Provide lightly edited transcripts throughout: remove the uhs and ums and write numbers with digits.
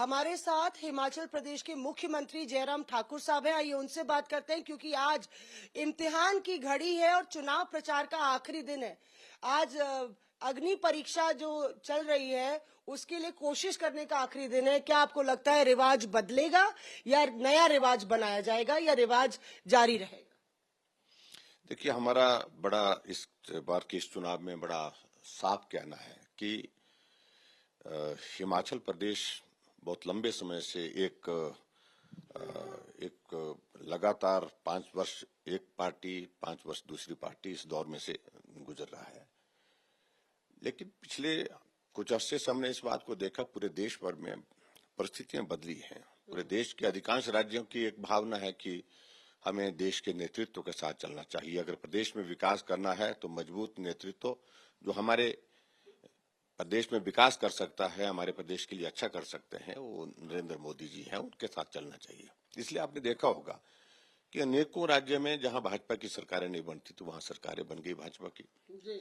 हमारे साथ हिमाचल प्रदेश के मुख्यमंत्री जयराम ठाकुर साहब हैं। आइए उनसे बात करते हैं, क्योंकि आज इम्तिहान की घड़ी है और चुनाव प्रचार का आखिरी दिन है। आज अग्नि परीक्षा जो चल रही है उसके लिए कोशिश करने का आखिरी दिन है। क्या आपको लगता है रिवाज बदलेगा या नया रिवाज बनाया जाएगा या रिवाज जारी रहेगा? देखिए, हमारा बड़ा इस बार के इस चुनाव में बड़ा साफ कहना है कि हिमाचल प्रदेश बहुत लंबे समय से एक लगातार 5 वर्ष एक पार्टी, 5 वर्ष दूसरी पार्टी, इस दौर में से गुजर रहा है। लेकिन पिछले कुछ अरसे से हमने इस बात को देखा, पूरे देश भर में परिस्थितियां बदली हैं। पूरे देश के अधिकांश राज्यों की एक भावना है कि हमें देश के नेतृत्व के साथ चलना चाहिए। अगर प्रदेश में विकास करना है तो मजबूत नेतृत्व जो हमारे प्रदेश में विकास कर सकता है, हमारे प्रदेश के लिए अच्छा कर सकते हैं, वो नरेंद्र मोदी जी हैं, उनके साथ चलना चाहिए। इसलिए आपने देखा होगा कि अनेकों राज्यों में जहां भाजपा की सरकारें नहीं बनती तो वहां सरकारें बन गई भाजपा की।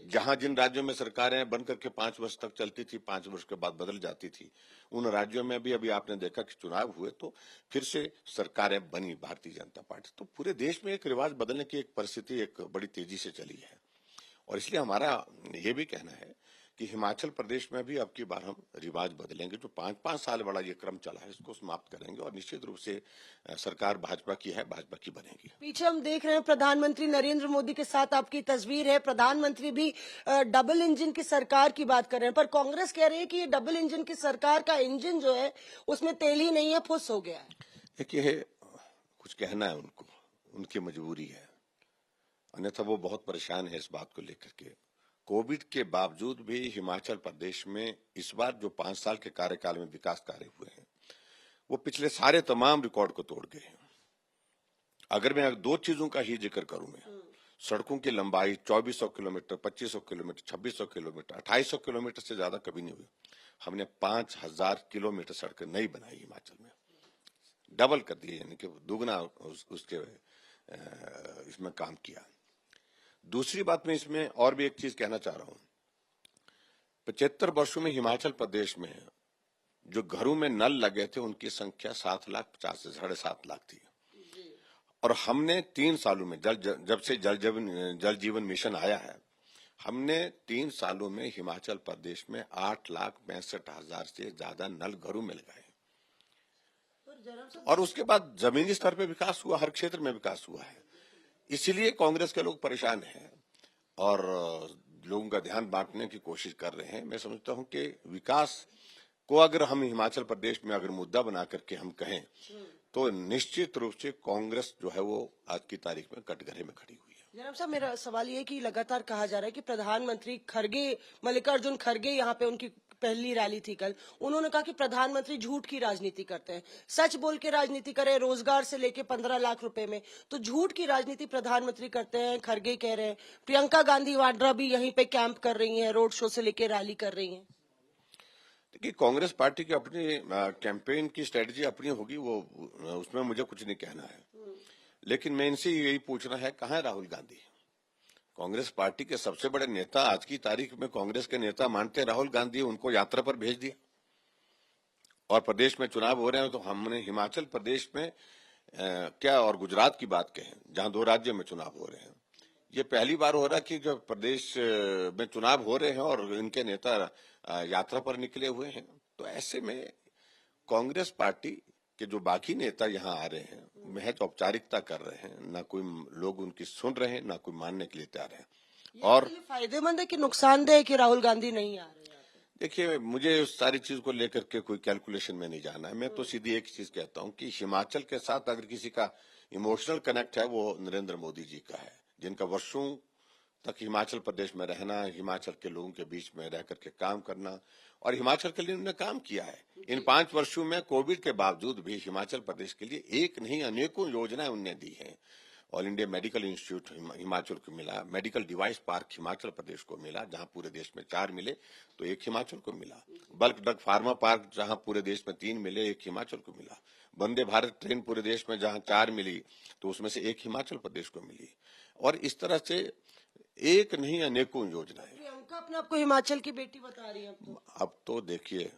जहां जिन राज्यों में सरकारें बन करके 5 वर्ष तक चलती थी, 5 वर्ष के बाद बदल जाती थी, उन राज्यों में भी अभी आपने देखा कि चुनाव हुए तो फिर से सरकारें बनी भारतीय जनता पार्टी। तो पूरे देश में एक रिवाज बदलने की एक परिस्थिति एक बड़ी तेजी से चली है। और इसलिए हमारा ये भी कहना है कि हिमाचल प्रदेश में भी अब की बार हम रिवाज बदलेंगे। जो 5-5 साल वाला ये क्रम चला है इसको समाप्त करेंगे और निश्चित रूप से सरकार भाजपा की है, भाजपा की बनेगी। पीछे हम देख रहे हैं प्रधानमंत्री नरेंद्र मोदी के साथ आपकी तस्वीर है। प्रधानमंत्री भी डबल इंजन की सरकार की बात कर रहे हैं, पर कांग्रेस कह रही है कि ये डबल इंजन की सरकार का इंजन जो है उसमें तेल ही नहीं है, फुस हो गया है। देखिए, कुछ कहना है उनको, उनकी मजबूरी है, अन्यथा वो बहुत परेशान है इस बात को लेकर के। कोविड के बावजूद भी हिमाचल प्रदेश में इस बार जो 5 साल के कार्यकाल में विकास कार्य हुए हैं वो पिछले सारे तमाम रिकॉर्ड को तोड़ गए हैं। अगर मैं 2 चीजों का ही जिक्र करूं, मैं सड़कों की लंबाई 2400 किलोमीटर, 2500 किलोमीटर, 2600 किलोमीटर, 2800 किलोमीटर से ज्यादा कभी नहीं हुई। हमने 5000 किलोमीटर सड़कें नई बनाई हिमाचल में, डबल कर दिए, यानी कि दुगना उसके इसमें काम किया। दूसरी बात मैं इसमें और भी एक चीज कहना चाह रहा हूं। 75 वर्षों में हिमाचल प्रदेश में जो घरों में नल लगे थे उनकी संख्या 7,50,000 से 7.5 लाख थी। और हमने 3 सालों में जब से जल जीवन मिशन आया है, हमने 3 सालों में हिमाचल प्रदेश में 8,65,000 से ज्यादा नल घरों में लगाए। और उसके बाद जमीनी स्तर पे विकास हुआ, हर क्षेत्र में विकास हुआ है। इसीलिए कांग्रेस के लोग परेशान हैं और लोगों का ध्यान बांटने की कोशिश कर रहे हैं। मैं समझता हूं कि विकास को अगर हम हिमाचल प्रदेश में अगर मुद्दा बना करके हम कहें तो निश्चित रूप से कांग्रेस जो है वो आज की तारीख में कटघरे में खड़ी हुई है। जनाब साहब, मेरा सवाल ये है कि लगातार कहा जा रहा है कि प्रधानमंत्री खरगे, मल्लिकार्जुन खरगे यहाँ पे उनकी पहली रैली थी कल, उन्होंने कहा कि प्रधानमंत्री झूठ की राजनीति करते हैं, सच बोल के राजनीति करे, रोजगार से लेके 15 लाख रुपए में, तो झूठ की राजनीति प्रधानमंत्री करते हैं, खरगे कह रहे हैं। प्रियंका गांधी वाड्रा भी यहीं पे कैंप कर रही हैं, रोड शो से लेके रैली कर रही हैं। देखिए, कांग्रेस पार्टी की अपनी कैंपेन की स्ट्रेटजी अपनी होगी, वो उसमें मुझे कुछ नहीं कहना है। लेकिन मैं इनसे यही पूछना है, कहाँ है राहुल गांधी? कांग्रेस पार्टी के सबसे बड़े नेता, आज की तारीख में कांग्रेस के नेता मानते राहुल गांधी, उनको यात्रा पर भेज दिया। और प्रदेश में चुनाव हो रहे हैं तो हमने हिमाचल प्रदेश में क्या और गुजरात की बात कहें, जहां 2 राज्यों में चुनाव हो रहे हैं, ये पहली बार हो रहा है कि जब प्रदेश में चुनाव हो रहे हैं और इनके नेता यात्रा पर निकले हुए हैं। तो ऐसे में कांग्रेस पार्टी के जो बाकी नेता यहाँ आ रहे हैं महज औपचारिकता कर रहे हैं, ना कोई लोग उनकी सुन रहे हैं, ना कोई मानने के लिए तैयार है। और फायदेमंद है कि नुकसानदेह है कि राहुल गांधी नहीं आ रहे? देखिए, मुझे उस सारी चीज को लेकर के कोई कैलकुलेशन में नहीं जाना है। मैं तो सीधी एक चीज कहता हूँ कि हिमाचल के साथ अगर किसी का इमोशनल कनेक्ट है वो नरेंद्र मोदी जी का है, जिनका वर्षों तक हिमाचल प्रदेश में रहना, हिमाचल के लोगों के बीच में रह करके काम करना, और हिमाचल के लिए उन्होंने काम किया है। इन 5 वर्षों में कोविड के बावजूद भी हिमाचल प्रदेश के लिए एक नहीं अनेकों योजनाएं उन्होंने दी हैं। All India medical institute Himachal को मिला, medical device park Himachal Pradesh को मिला, जहां पूरे देश में 4 मिले तो 1 हिमाचल को मिला। बल्क ड्रग फार्मा पार्क जहां पूरे देश में 3 मिले, 1 हिमाचल को मिला। वंदे भारत ट्रेन पूरे देश में जहां 4 मिली तो उसमें से 1 हिमाचल प्रदेश को मिली। और इस तरह से एक नहीं अनेकों योजनाएं। प्रियंका अपने आप को हिमाचल की बेटी बता रही है। अब तो देखिए,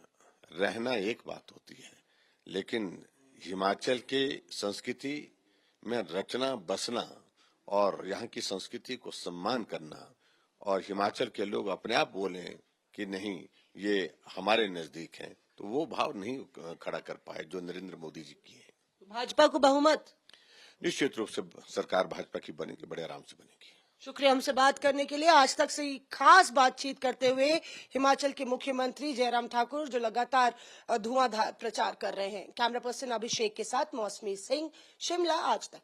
रहना एक बात होती है, लेकिन हिमाचल के संस्कृति में रचना बसना और यहाँ की संस्कृति को सम्मान करना और हिमाचल के लोग अपने आप बोलें कि नहीं ये हमारे नजदीक है, तो वो भाव नहीं खड़ा कर पाए जो नरेंद्र मोदी जी की है। भाजपा को बहुमत? निश्चित रूप से सरकार भाजपा की बनेगी, बड़े आराम से बनेगी। शुक्रिया हमसे बात करने के लिए। आज तक से खास बातचीत करते हुए हिमाचल के मुख्यमंत्री जयराम ठाकुर, जो लगातार धुआंधार प्रचार कर रहे हैं। कैमरा पर्सन अभिषेक के साथ मौसमी सिंह, शिमला आज तक।